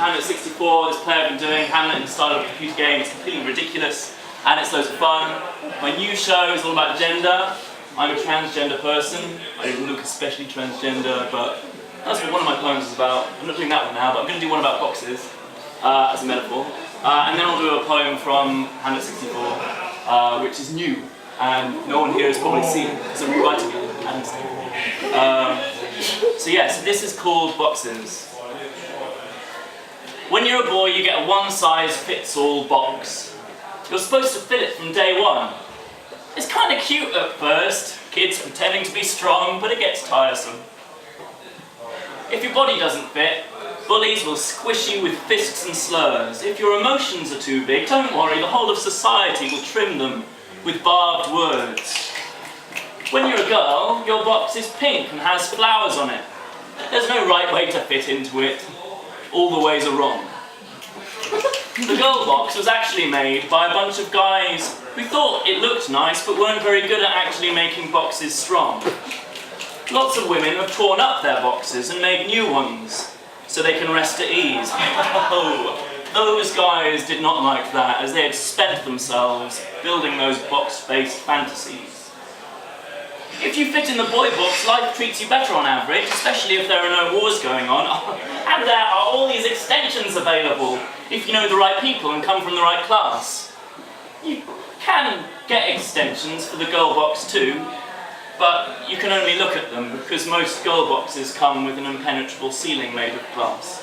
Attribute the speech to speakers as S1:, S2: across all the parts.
S1: Hamlet 64, this play I've been doing, Hamlet in the style of a computer game. It's completely ridiculous, and it's loads of fun. My new show is all about gender. I'm a transgender person. I don't look especially transgender, but that's what one of my poems is about. I'm not doing that one now, but I'm going to do one about boxes as a metaphor. And then I'll do a poem from Hamlet 64, which is new, and no one here has probably seen it, because I'm rewriting it. So this is called Boxes. When you're a boy, you get a one-size-fits-all box. You're supposed to fill it from day one. It's kind of cute at first, kids pretending to be strong, but it gets tiresome. If your body doesn't fit, bullies will squish you with fists and slurs. If your emotions are too big, don't worry, the whole of society will trim them with barbed words. When you're a girl, your box is pink and has flowers on it. There's no right way to fit into it. All the ways are wrong. The girl box was actually made by a bunch of guys who thought it looked nice but weren't very good at actually making boxes strong. Lots of women have torn up their boxes and made new ones so they can rest at ease. Oh, those guys did not like that, as they had spent themselves building those box-based fantasies. If you fit in the boy box, life treats you better on average, especially if there are no wars going on. And there are all these extensions available if you know the right people and come from the right class. You can get extensions for the girl box too, but you can only look at them because most girl boxes come with an impenetrable ceiling made of glass.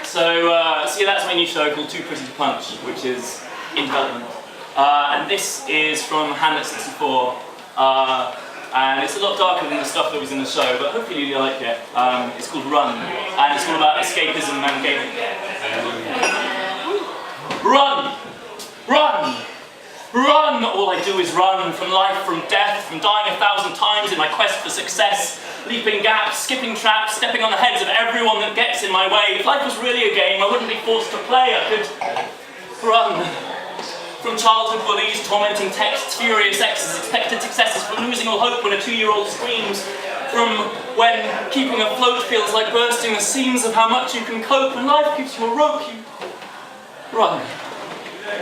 S1: Thanks. So that's my new show called Too Pretty to Punch, which is in development. And this is from Hamlet 64. And it's a lot darker than the stuff that was in the show, but hopefully you like it. It's called Run, and it's all about escapism and gaming. Run! Run! Run! All I do is run from life, from death, from dying 1,000 times in my quest for success, leaping gaps, skipping traps, stepping on the heads of everyone that gets in my way. If life was really a game, I wouldn't be forced to play. I could run. From childhood bullies, tormenting texts, furious exes, expected successes, from losing all hope when a 2-year-old screams, from when keeping afloat feels like bursting the seams of how much you can cope, and life gives you a rope, you run.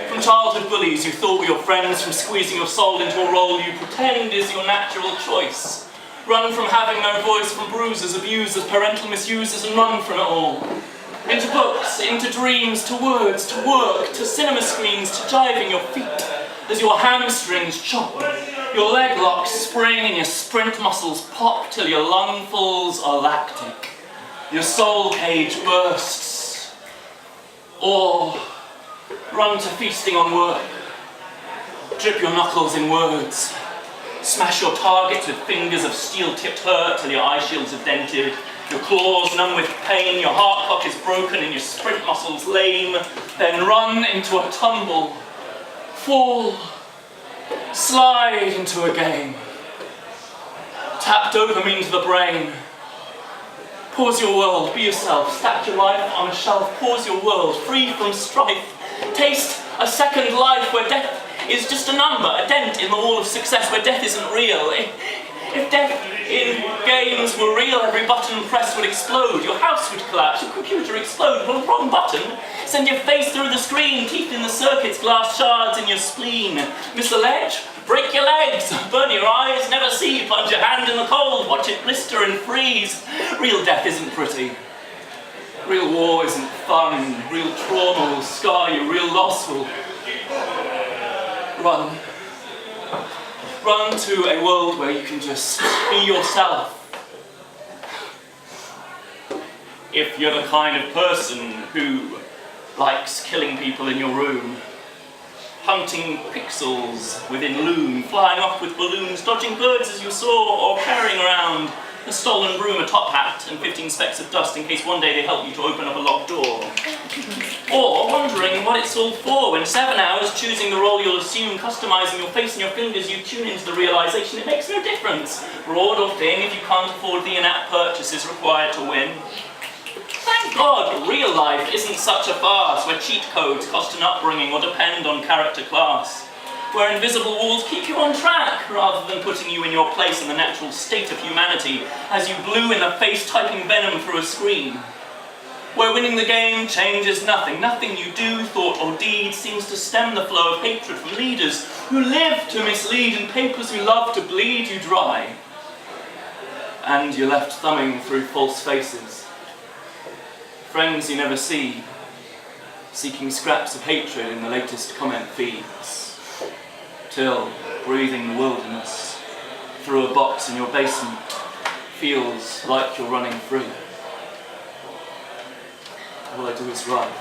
S1: From childhood bullies who thought were your friends, from squeezing your soul into a role you pretend is your natural choice. Run from having no voice, from bruisers, abusers, parental misusers, and run from it all. Into books, into dreams, to words, to work, to cinema screens, to jiving your feet as your hamstrings chop, your leg locks spring and your sprint muscles pop till your lungfuls are lactic, your soul cage bursts. Or run to feasting on work, drip your knuckles in words, smash your targets with fingers of steel-tipped hurt till your eye shields are dented, your claws numb with pain, your heart clock is broken and your sprint muscles lame. Then run into a tumble, fall, slide into a game. Tap dopamine to the brain. Pause your world, be yourself, stack your life on a shelf, pause your world, free from strife. Taste a second life where death is just a number, a dent in the wall of success where death isn't real. If death in games were real, every button pressed would explode, your house would collapse, your computer explode, well, wrong button, send your face through the screen, teeth in the circuits, glass shards in your spleen. Miss the ledge? Break your legs, burn your eyes, never see, plunge your hand in the cold, watch it blister and freeze. Real death isn't pretty. Real war isn't fun. Real trauma will scar you. Real loss will run. Run to a world where you can just be yourself. If you're the kind of person who likes killing people in your room, hunting pixels within loom, flying off with balloons, dodging birds as you saw, or carrying around a stolen broom, a top hat, and 15 specks of dust in case one day they help you to open up a locked door. Or wondering what it's all for when 7 hours choosing the role you'll assume, customizing your face and your fingers, you tune into the realization it makes no difference, broad or thin, if you can't afford the in-app purchases required to win. Thank God Real life isn't such a farce where cheat codes cost an upbringing or depend on character class. Where invisible walls keep you on track rather than putting you in your place in the natural state of humanity as you blue in the face typing venom through a screen. Where winning the game changes nothing. Nothing you do, thought or deed seems to stem the flow of hatred from leaders who live to mislead and papers who love to bleed you dry. And you're left thumbing through false faces. Friends you never see, seeking scraps of hatred in the latest comment feeds. Till breathing the wilderness through a box in your basement feels like you're running free. All I do is run.